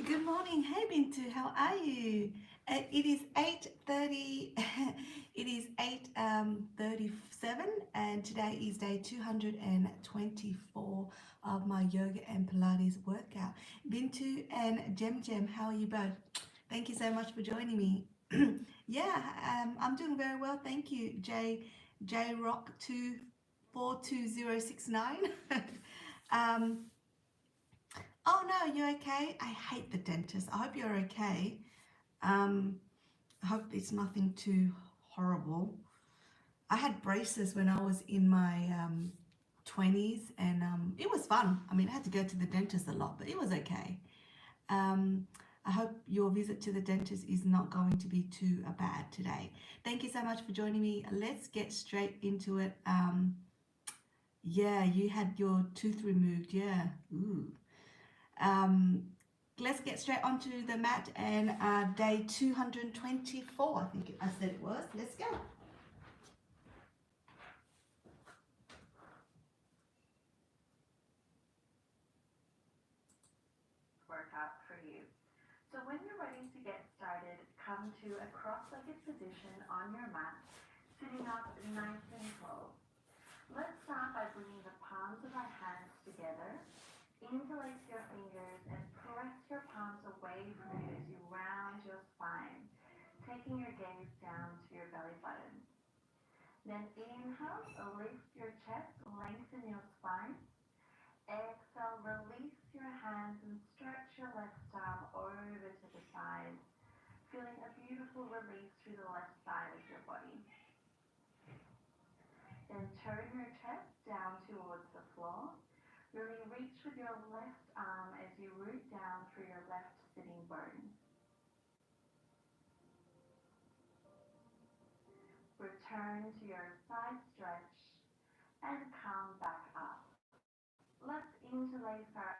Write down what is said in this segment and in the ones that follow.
Good morning. Hey Bintu, how are you? It is 8:30. It is 8:37, and today is day 224 of my yoga and Pilates workout. Bintu and Jem, how are you both? Thank you so much for joining me. Yeah, I'm doing very well, thank you. J Rock 242069. um, Oh no, you okay? I hate the dentist. I hope you're okay. Um, I hope it's nothing too horrible. I had braces when I was in my 20s, and it was fun. I mean, I had to go to the dentist a lot, but it was okay. Um, I hope your visit to the dentist is not going to be too bad today. Thank you so much for joining me. Let's get straight into it. Yeah, you had your tooth removed. Yeah. Ooh. Um, let's get straight onto the mat and day 224, I think I said it was. Let's go. Workout for you. So when you're ready to get started, come to a cross-legged position on your mat, sitting up nice and tall. Let's start by bringing the palms of our hands together. Interlace your fingers and press your palms away from you as you round your spine, taking your gaze down to your belly button. Then inhale, lift your chest, lengthen your spine. Exhale, release your hands and stretch your left arm over to the side, feeling a beautiful release through the left side of your body. Then turn your chest down towards the floor. Really reach with your left arm as you root down through your left sitting bone. Return to your side stretch and come back up. Let's interlace our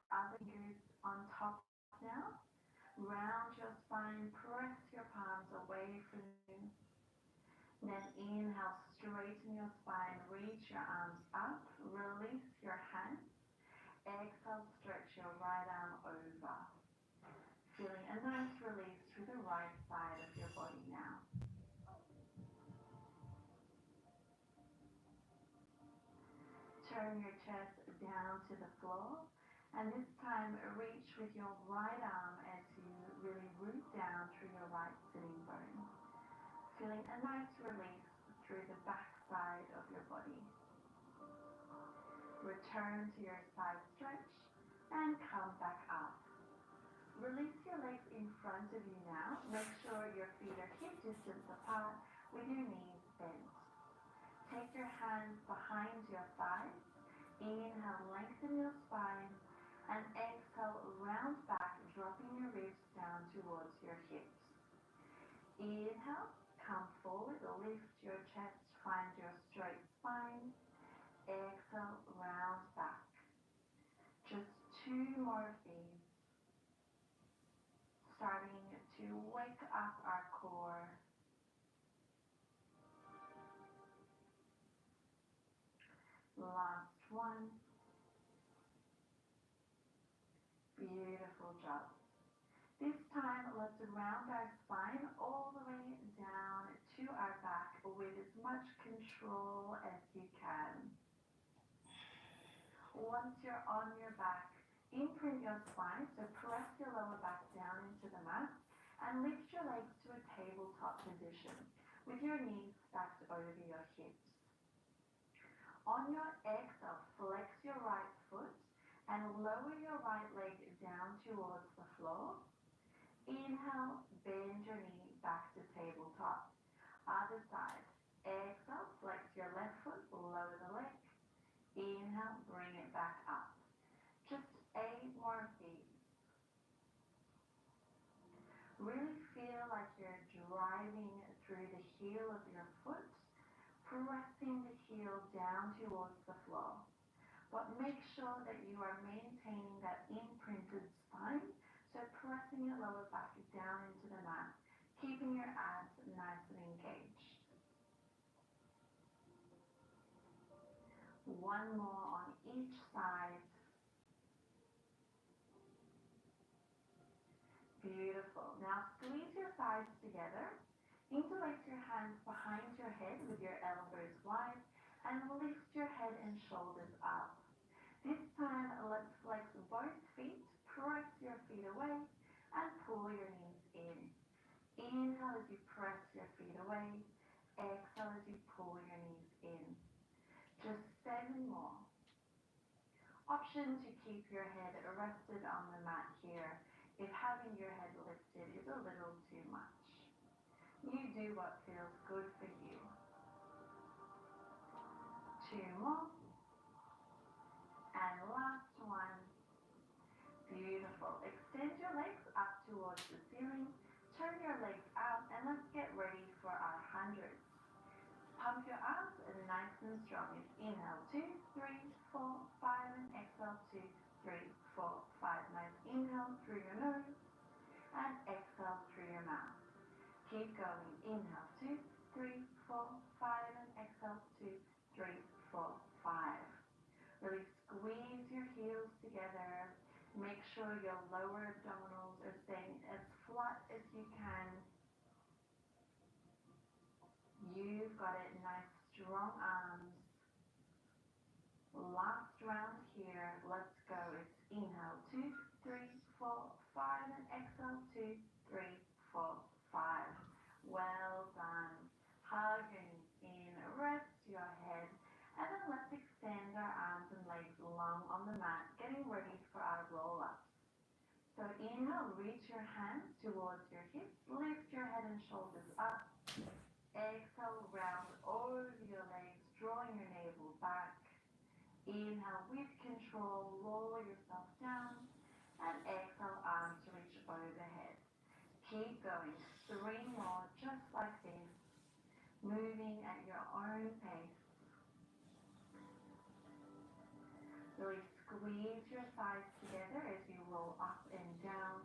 other fingers on top now. Round your spine, press your palms away from you. Then inhale, straighten your spine, reach your arms up, release your hands. Exhale, stretch your right arm over. Feeling a nice release through the right side of your body now. Turn your chest down to the floor, and this time reach with your right arm as you really root down through your right sitting bone. Feeling a nice release through the back side of your body. Return to your side stretch and come back up. Release your legs in front of you now. Make sure your feet are hip distance apart with your knees bent. Take your hands behind your thighs. Inhale, lengthen your spine, and exhale, round back, dropping your ribs down towards your hips. Inhale, come forward, lift your chest, find your straight spine. Exhale, round back. Just 2 more of these. Starting to wake up our core. Last one. Beautiful job. This time, let's round our spine all the way down to our back with as much control as you can. Once you're on your back, imprint your spine, so press your lower back down into the mat and lift your legs to a tabletop position with your knees stacked over your hips. On your exhale, flex your right foot and lower your right leg down towards the floor. Inhale, bend your knee back to tabletop. Other side. Exhale, flex your left foot, lower the leg. Inhale, bring it back up. Just 8 more of these. Really feel like you're driving through the heel of your foot, pressing the heel down towards the floor. But make sure that you are maintaining that imprinted spine, so pressing your lower back down into the mat, keeping your abs nice and engaged. One more on each side. Beautiful. Now squeeze your thighs together. Interlace your hands behind your head with your elbows wide and lift your head and shoulders up. This time, let's flex both feet, press your feet away, and pull your knees in. Inhale as you press your feet away. Exhale as you pull your knees in. Just 7 more. Option to keep your head rested on the mat here if having your head lifted is a little too much. You do what feels good for you. 2 more. And last one. Beautiful. Extend your legs up towards the ceiling. Turn your legs out and let's get ready for our 100s. Pump your arms nice and strong. Inhale, 2, 3, 4, 5, and exhale, 2, 3, 4, 5. Nice inhale through your nose and exhale through your mouth. Keep going. Inhale, 2, 3, 4, 5, and exhale, 2, 3, 4, 5. Really squeeze your heels together. Make sure your lower abdominals are staying as flat as you can. You've got it. Nice, strong arms. Last round here. Let's go. It's inhale, 2, 3, 4, 5, and exhale, 2, 3, 4, 5. Well done. Hug your knees in, rest your head, and then let's extend our arms and legs long on the mat, getting ready for our roll-ups. So inhale, reach your hands towards your hips, lift your head and shoulders up. Exhale, round over your legs, drawing your navel back. Inhale, with control, roll yourself down. And exhale, arms reach overhead. Keep going. 3 more, just like this. Moving at your own pace. Really squeeze your thighs together as you roll up and down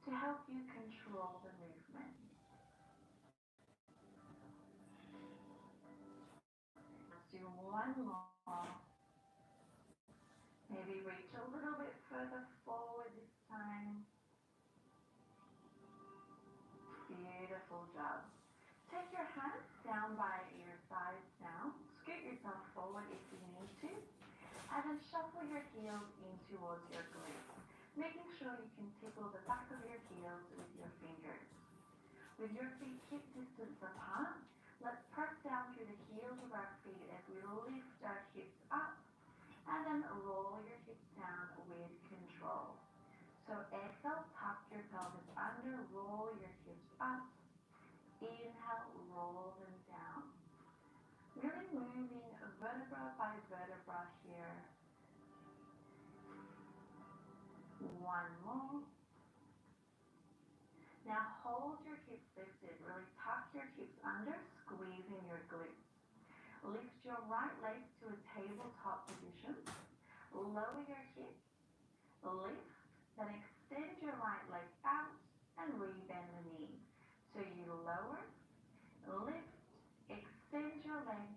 to help you control the movement. Let's do 1 more. Maybe reach a little bit further forward this time. Beautiful job. Take your hands down by your sides now. Scoot yourself forward if you need to. And then shuffle your heels in towards your glutes, making sure you can tickle the back of your heels with your fingers. With your feet hip distance apart, let's press down through the heels of our feet as we lift our hips up and then roll your hips down with control. So exhale, tuck your pelvis under, roll your hips up. Inhale, roll them down. Really moving vertebra by vertebra here. 1 more. Now hold your hips lifted. Really tuck your hips under, squeezing your glutes. Lift your right leg to a tabletop position. Lower your hips. Lift. Then extend your right leg out and rebend the knee. So you lower, lift, extend your leg,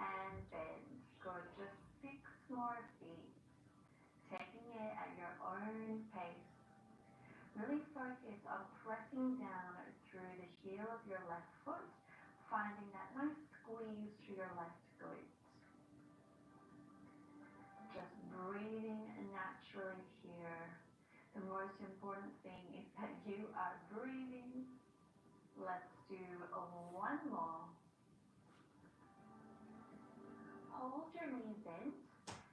and bend. Good. Just 6 more feet. Taking it at your own pace. Really focus on pressing down through the heel of your left foot, finding that nice squeeze through your left glute. Just breathing naturally here. The most important thing is that you are breathing. Let's do 1 more. Hold your knee bent,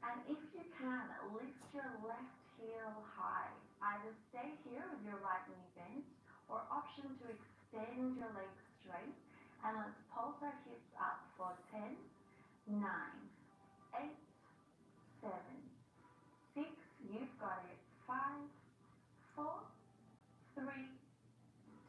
and if you can, lift your left heel high. Either stay here with your right knee bent, or option to extend your legs straight. And let's pulse our hips up for 10, 9, 8, 7, 6, you've got it, 5, 4, 3,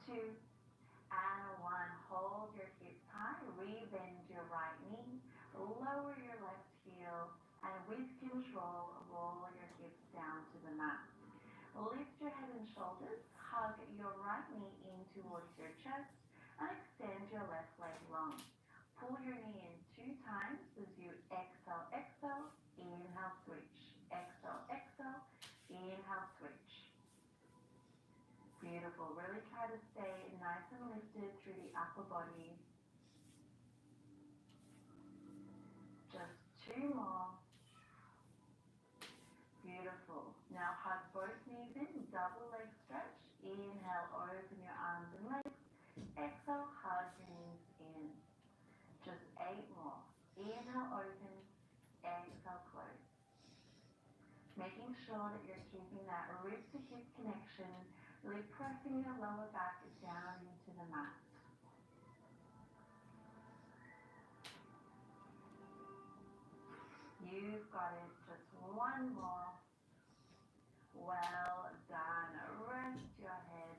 2, and 1. Hold your hips high, rebend your right knee, lower your left heel, and with control, roll your hips down to the mat. Lift your head and shoulders, hug your right knee in towards your chest, and extend your left leg long. Pull your knee in 2 times as you exhale, exhale, inhale, switch. Exhale, exhale, inhale, switch. Beautiful. Beautiful. Really try to stay nice and lifted through the upper body. Just 2 more. Beautiful. Now hug both knees in, double leg stretch. Inhale, open your arms and legs. Exhale, hug your knees in. Just 8 more. Inhale, open. Exhale, close. Making sure that you're keeping that rib to hip connection, really pressing your lower back down into the mat. You've got it. Just 1 more. Well done. Rest your head.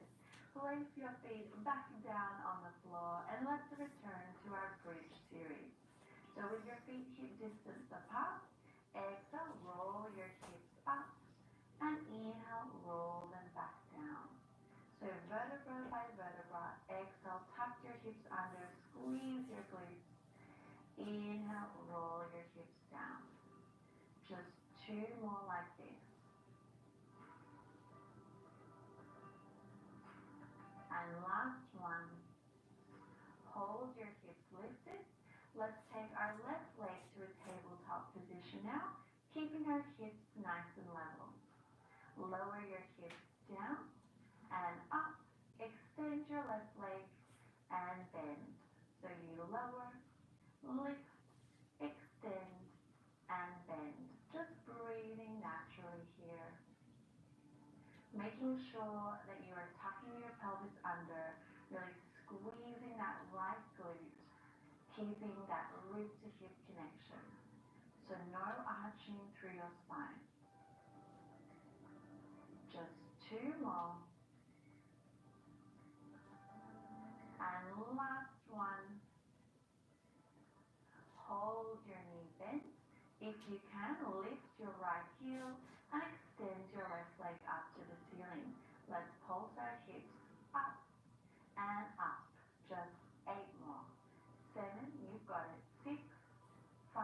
Place your feet back down on the floor and let's return to our bridge series. So with your feet hip distance apart, exhale, roll your hips up and inhale, roll them back down. So vertebra by vertebra, exhale, tuck your hips under, squeeze your glutes. Inhale, roll your hips down. Just 2 more like this. And last one. Hold your hips lifted. Let's take our left leg to a tabletop position now, keeping our hips nice and level. Lower your hips down and up. Extend your left leg and bend. So you lower, lift, extend, and bend. Just breathing naturally here. Making sure that you are tucking your pelvis under, really squeezing that right glute, keeping that rib to hip connection. So no arching through your spine. Just 2 more. And last one. Hold your knee bent. If you can, lift your right heel and extend your left leg up to the ceiling. Let's pulse our hips up and up. Just 8 more. 7, you've got it. 6, 5,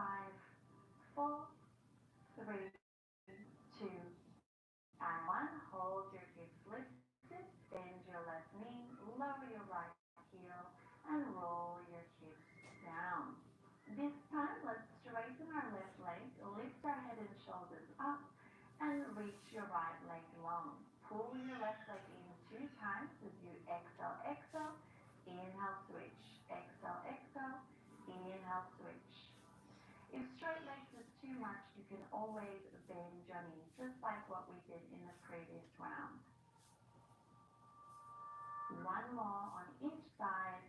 4, 3, 2, and 1. Hold your hips lifted. Bend your left knee, lower your right heel, and roll your hips down. This time, let's straighten our left leg, lift our head and shoulders up, and reach your right leg long. Pull your left leg in 2 times as you exhale, exhale, inhale, switch, exhale, exhale, inhale, switch. If straight legs is too much, you can always bend your knees, just like what we did in the previous round. 1 more on each side.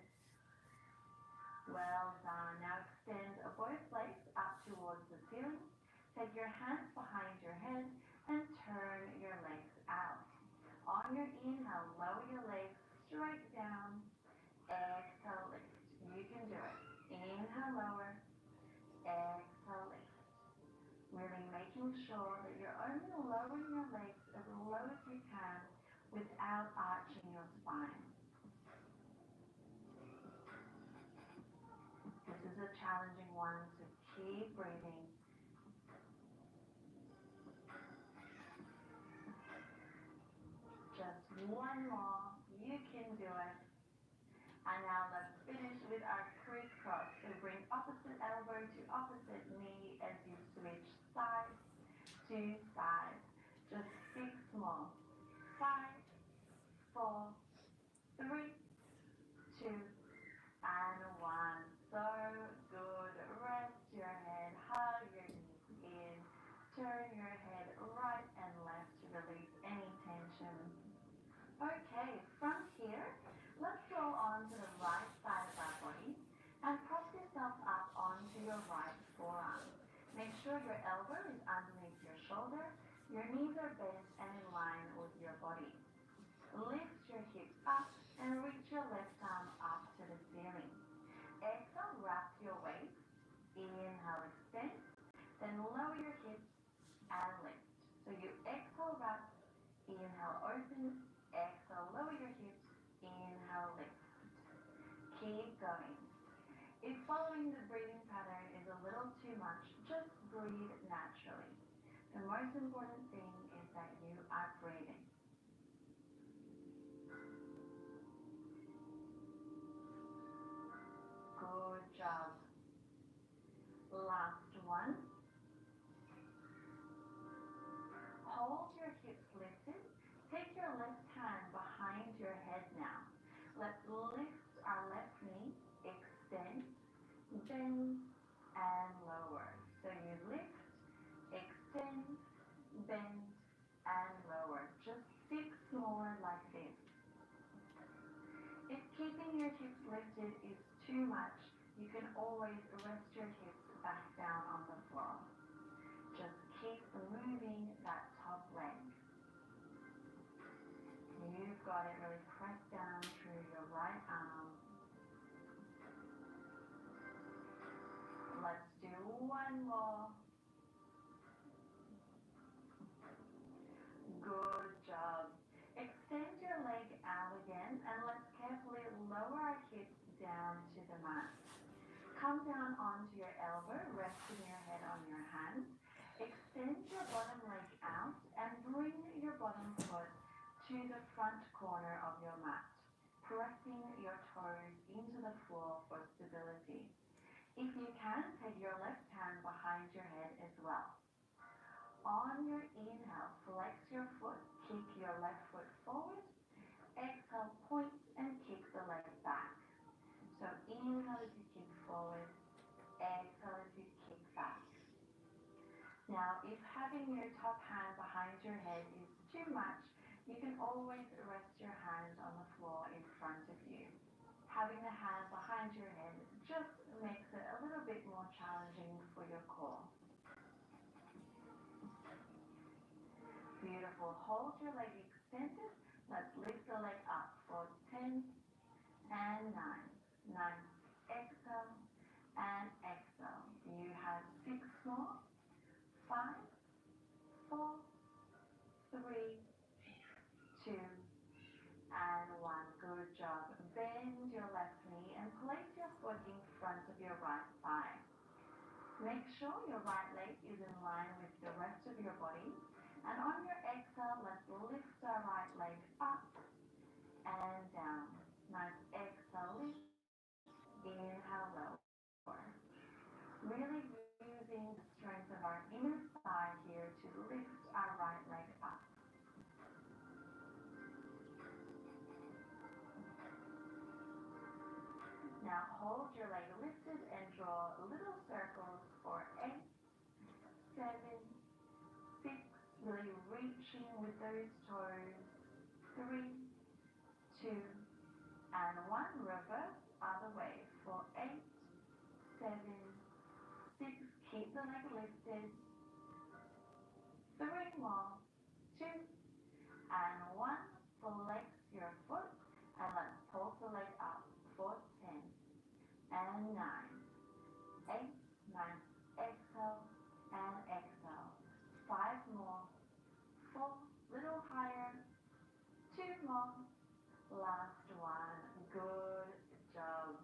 Well done. Now extend both legs up towards the ceiling. Take your hands behind your head and turn your legs out. On your inhale, lower your legs straight down. Exhale, lift. You can do it. Inhale, lower. Exhale, lift. Really making sure that you're only lowering your legs as low as you can without arching your spine. This is a challenging one, so keep breathing. Just 1 more. You can do it. And now let's finish with our crisscross. So bring opposite elbow to opposite knee as you switch side to side. Just 6 more. 5, 4, 3, 2, and 1. So good. Rest your head, hug your knees in, turn your head right and left to release any tension. Okay, from here, let's roll on to the right side of our body and prop yourself up onto your right forearm. Make sure your elbow is underneath your shoulder, your knees are bent and in line with your body. Lift your hips up and reach your left arm up to the ceiling. Exhale, wrap your waist. Inhale, extend. Then lower your hips and lift. So you exhale, wrap. Inhale, open. Exhale, lower your hips. Inhale, lift. Keep going. If following the breathing pattern is a little too much, just breathe naturally. The most important thing is that you are breathing. extend, and lower. So you lift, extend, bend, and lower. Just 6 more like this. If keeping your hips lifted is too much, you can always rest your hips back down on the floor. Just keep moving that top leg. You've got it. Really press down through your right arm. Let's do one more. Good job. Extend your leg out again and let's carefully lower our hips down to the mat. Come down onto your elbow, resting your head on your hand. Extend your bottom leg out and bring your bottom foot to the front corner of your mat, pressing your toes into the floor for stability. If you can, take your left hand behind your head as well. On your inhale, flex your foot, kick your left foot forward. Exhale, point and kick the leg back. So inhale as you kick forward, exhale as you kick back. Now, if having your top hand behind your head is too much, you can always rest your hand on the floor in front of you. Having the hand behind your head just makes it a little bit more challenging for your core. Beautiful. Hold your leg extended. Let's lift the leg up for 10 and 9. 9. Exhale and exhale. You have 6 more. 5, 4, 3, 2, and 1. Good job. Bend your left knee and place your foot in front of your right thigh. Make sure your right leg is in line with the rest of your body. And on your exhale, let's lift our right leg up and down. Nice exhale, lift. Inhale, lower. Really using the strength of our inner thigh here to lift our right leg up. Now hold your leg lifted and draw little circles for 8, 7, 6, really reaching with those toes, 3, 2, and 1. Reverse other way for 8, 7, 6. Keep the leg lifted. 3 more, 2, and 1. Flex your foot and let's pull the leg up for 10 and 9, 8, 9. Exhale and exhale. 5 more, 4, little higher, 2 more, last 1. Good job.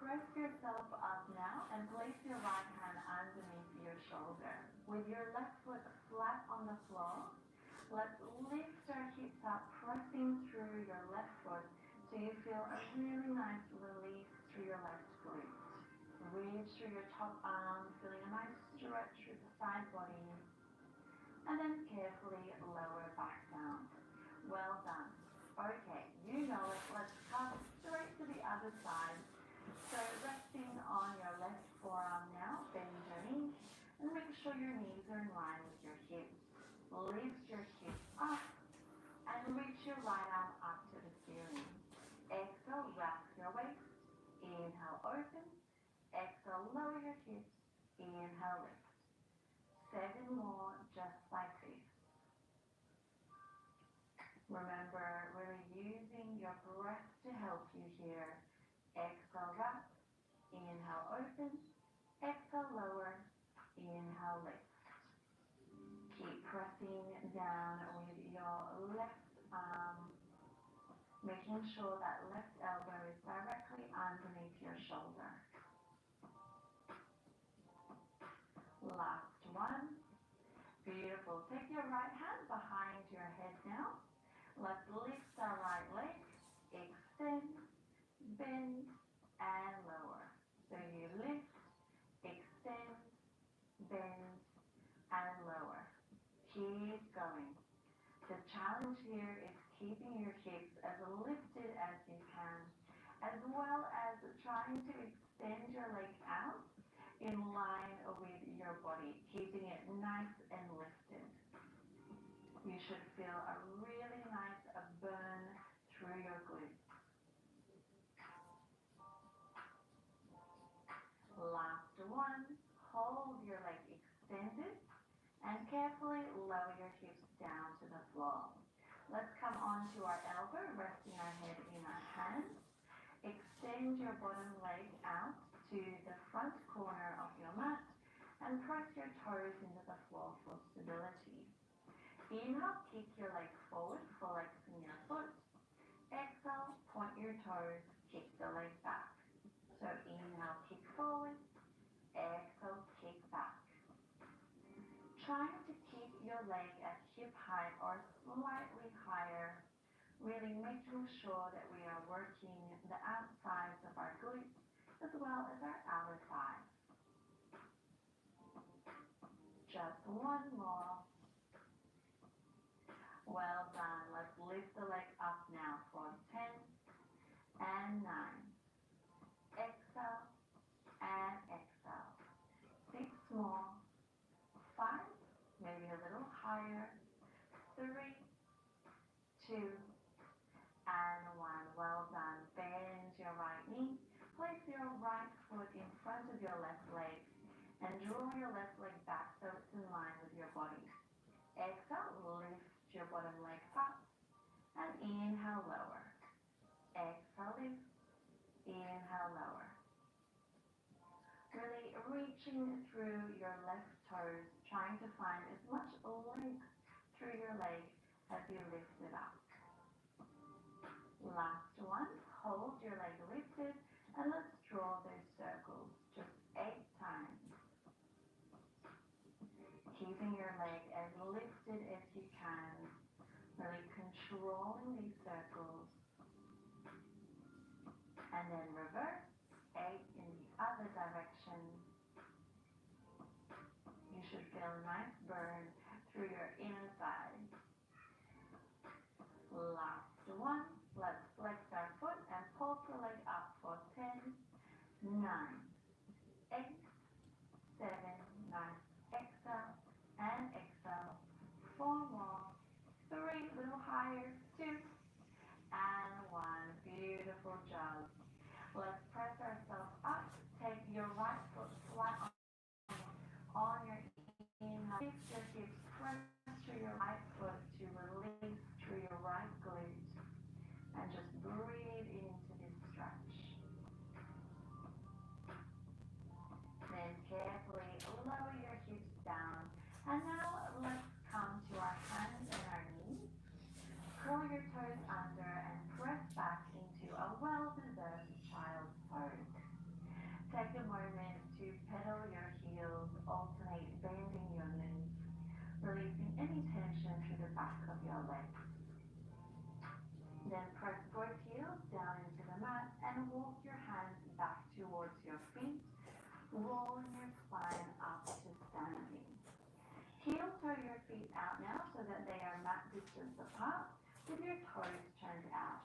Press yourself up now and place your right hand underneath your shoulder. With your left foot flat on the floor, let's lift our hips up, pressing through your left foot so you feel a really nice release through your left glute. Reach through your top arm, feeling a nice stretch through the side body, and then carefully lower back down. Well done. Okay, you know it. Let's come straight to the other side. So resting on your left forearm now, bend your knees and make sure your knees are in line with your hips. Lift your hips up and reach your right arm up to the ceiling. Exhale, wrap your waist. Inhale, open. Exhale, lower your hips. Inhale, lift. 7 more, just like this. Remember, we're using your breath to help you here. Exhale, wrap. Inhale, open. Exhale, lower. Inhale, lift. Keep pressing down with your left arm, making sure that left elbow is directly underneath your shoulder. Last 1. Beautiful. Take your right hand behind your head now. Let's lift our right leg, extend, bend, and lower. So you lift, extend, bend, and lower. Keep going. The challenge here is keeping your hips as lifted as you can as well as trying to extend your leg out in line with your body, keeping it nice and lifted. You should feel a really nice burn through your glutes. Last one, hold your leg extended and carefully lower your hips down to the floor. Let's come onto our elbow, resting our head in our hands. Extend your bottom leg out to the front corner of your mat and press your toes into the floor for stability. Inhale, kick your leg forward, flexing your foot. Exhale, point your toes, kick the leg back. So inhale, kick forward. Exhale, kick back. Trying to keep your leg at hip height or slightly higher, really making sure that we are working the outsides of our glutes as well as our outer thighs. Just one more. Well done. Let's lift the leg up now for 10 and 9. Exhale and exhale. 6 more. 5, maybe a little higher. 3, 2, and 1. Well done. Bend your right knee. Place your right foot in front of your left leg and draw your left leg back so it's in line with your body. Exhale, lift your bottom leg up and inhale, lower. Exhale, lift. Inhale, lower. Really reaching through your left toes, trying to find as much length through your leg as you lift it up. Last one, hold your leg lifted and let's draw those circles, just 8 times. Keeping your leg as lifted as you can, really controlling these circles. And then reverse, 8 in the other direction. You should feel a nice burn through your inner thigh. Last one, let's flex our foot and pull the leg up for 10, 9, 8, 7, nice. Exhale and exhale. 4 more. 3, little higher. 2, and 1. Beautiful job. Let's press ourselves up. Take your right foot flat on your inhale. Lift your hips, press through your right foot to release through your right glute. And just breathe into this stretch. Then carefully lower your hips down. And now let's come to our hands and our knees. Curl your toes under and press back into a well-deserved child's pose. Take a moment to pedal your heels, alternate bending your knees, releasing any tension through the back of your legs. Then press both heels down into the mat and walk your hands back towards your feet, rolling your spine up to standing. Heel toe your feet out now so that they are mat distance apart with your toes turned out.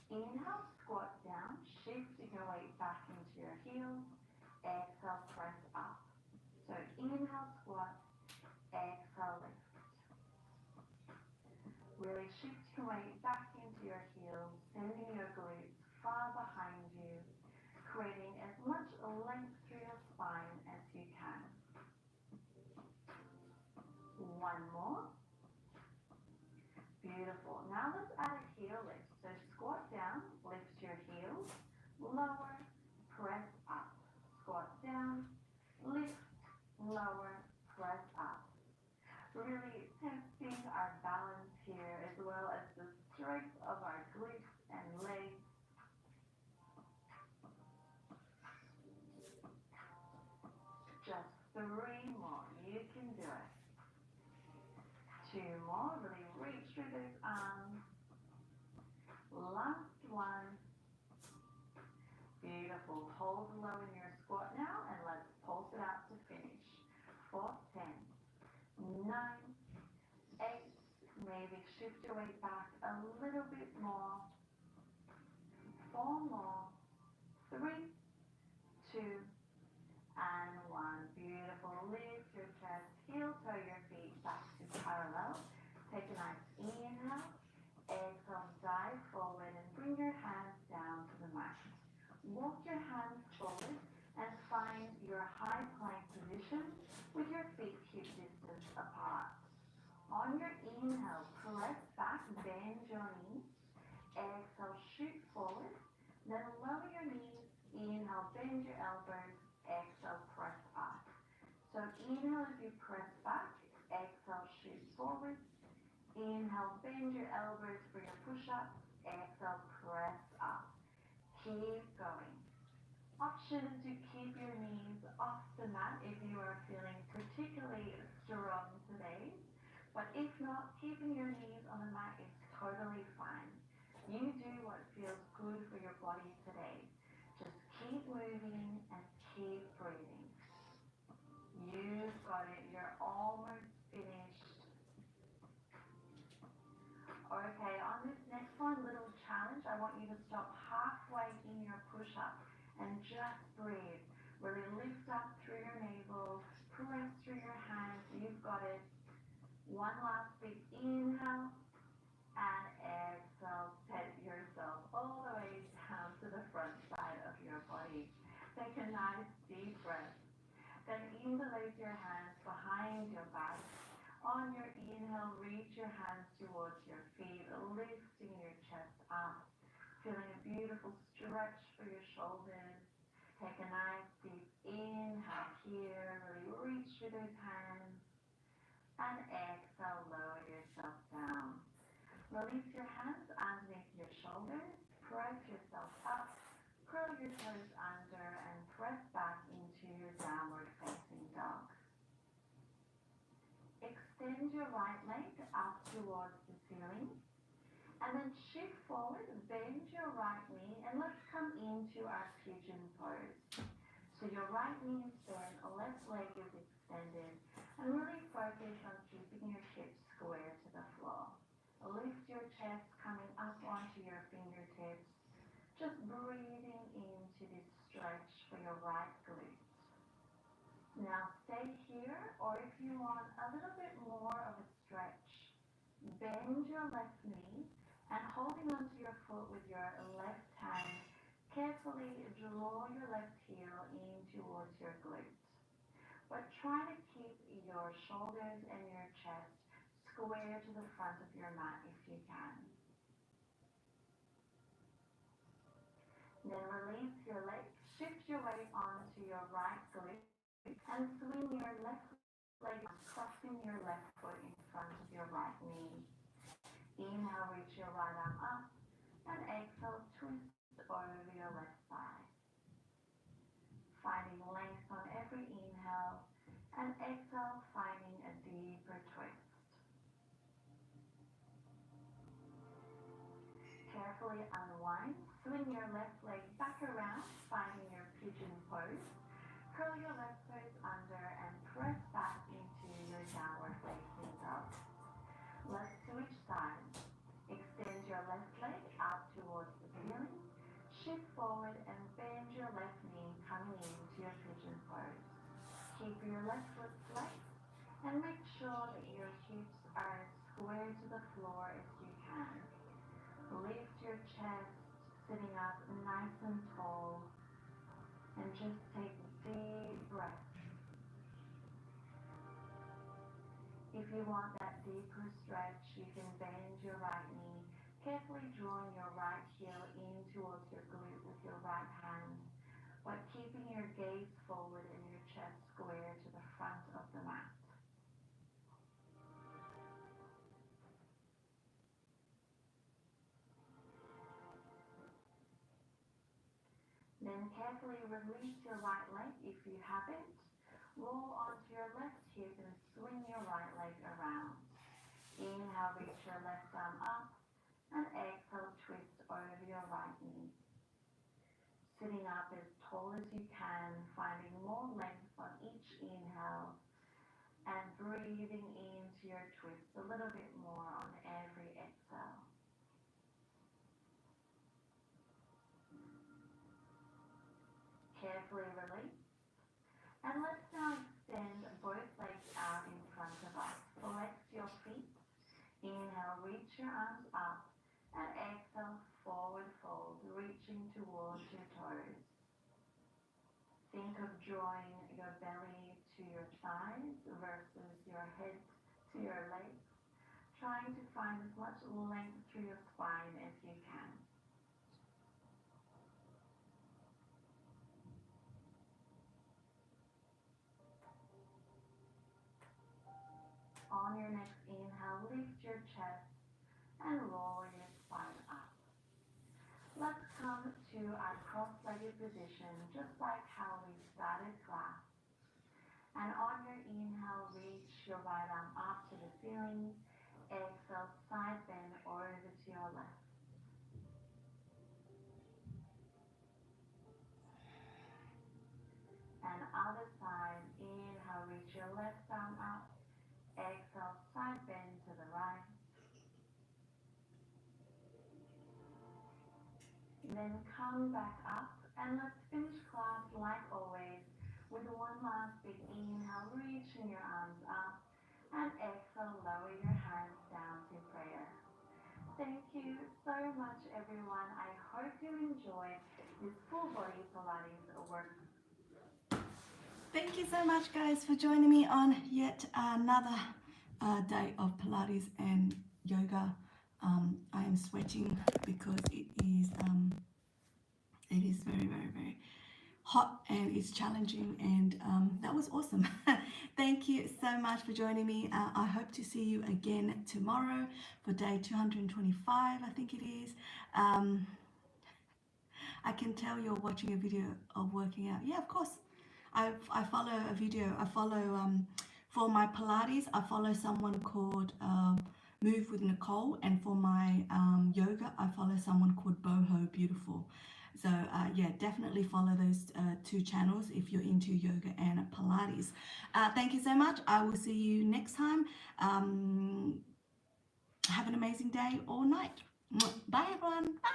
Inhale, squat down, shift your weight back into your heels. Exhale, press up. So inhale, squat. Exhale, lift. Really shift your weight back into your heels, sending your glutes far behind you, creating as much length through your spine as you can. 1 more. Beautiful. Now let's add a heel lift. So squat down, lift your heels, lower, press up. Squat down, lift, lower, press up. Really testing our balance here as well as the strength of our glutes and legs. Just 3 more. You can do it. 2 more. Really reach through those arms. Last one. Beautiful. Hold low in your squat now and let's pulse it out to finish. 4, 10, 9, 8, maybe shift your weight back a little bit more. 4 more. On your inhale, press back, bend your knees. Exhale, shoot forward. Then lower your knees. Inhale, bend your elbows. Exhale, press up. So inhale if you press back. Exhale, shoot forward. Inhale, bend your elbows for your push-up. Exhale, press up. Keep going. Option to keep your knees off the mat if you are feeling particularly strong today. But if not, keeping your knees on the mat is totally fine. You do what feels good for your body today. Just keep moving and keep breathing. You've got it. You're almost finished. Okay, on this next one, little challenge, I want you to stop halfway in your push-up and just breathe. Really lift up through your navel, press through your hands. You've got it. One last big inhale and exhale. Set yourself all the way down to the front side of your body. Take a nice deep breath. Then interlace your hands behind your back. On your inhale, reach your hands towards your feet, lifting your chest up. Feeling a beautiful stretch for your shoulders. Take a nice deep inhale here. Really reach through those hands. And exhale, lower yourself down. Release your hands underneath your shoulders. Press yourself up. Curl your toes under and press back into your downward facing dog. Extend your right leg up towards the ceiling. And then shift forward, bend your right knee, and let's come into our pigeon pose. So your right knee is bent, left leg is extended, and really focus on keeping your hips square to the floor. Lift your chest coming up onto your fingertips, just breathing into this stretch for your right glute. Now stay here, or if you want a little bit more of a stretch, bend your left knee and holding onto your foot with your left hand, carefully draw your left heel in towards your glute. But try to keep your shoulders and your chest square to the front of your mat if you can. Then release your leg, shift your weight onto your right glute, and swing your left leg, crossing your left foot in front of your right knee. Inhale, reach your right arm up, and exhale, twist over your left side. Finding length on every inhale, and exhale, finding a deeper twist. Carefully unwind, swing your left leg back around, finding your pigeon pose. Curl your left toes under and press back into your downward facing dog. Let's switch sides. Extend your left leg out towards the ceiling. Shift forward and bend your left knee coming into your pigeon pose. Keep your left foot flexed and make sure that your hips are as square to the floor as you can. Lift your chest, sitting up nice and tall, and just take deep breaths. If you want that deeper stretch, you can bend your right knee, carefully drawing your right heel in towards your glute with your right hand, but keeping your gaze forward and your chest square to the front of the mat. Then carefully release your right leg if you have it. Roll onto your left hip and swing your right leg around. Inhale, reach your left arm up, and exhale, twist over your right knee. Sitting up as tall as you can, finding more length on each inhale, and breathing into your twist a little bit more on every exhale. Carefully release. And let's now extend both legs out in front of us. Flex your feet. Inhale, reach your arms up. And exhale, forward fold, reaching towards your toes. Think of drawing your belly to your thighs versus your head to your legs. trying to find as much length through your spine as you can. On your next inhale, lift your chest and roll your spine up. Let's come to our cross-legged position, just like how we started class. And on your inhale, reach your right arm up to the ceiling. Exhale, side bend over to your left. And other side, inhale, reach your left arm up. Exhale, side bend to the right. Then come back up and let's finish class like always with one last big inhale, reaching your arms up, and exhale, lower your hands down to prayer. Thank you so much, everyone. I hope you enjoyed this full body Pilates work. Thank you so much, guys, for joining me on yet another day of Pilates and yoga. I am sweating because it is very, very, very hot and it's challenging, and that was awesome. Thank you so much for joining me. I hope to see you again tomorrow for day 225, I think it is. I can tell you're watching a video of working out. Yeah, of course. I follow a video. I follow for my Pilates. I follow someone called Move with Nicole, and for my yoga, I follow someone called Boho Beautiful. So yeah, definitely follow those two channels if you're into yoga and Pilates. Thank you so much. I will see you next time. Have an amazing day or night. Bye, everyone. Bye.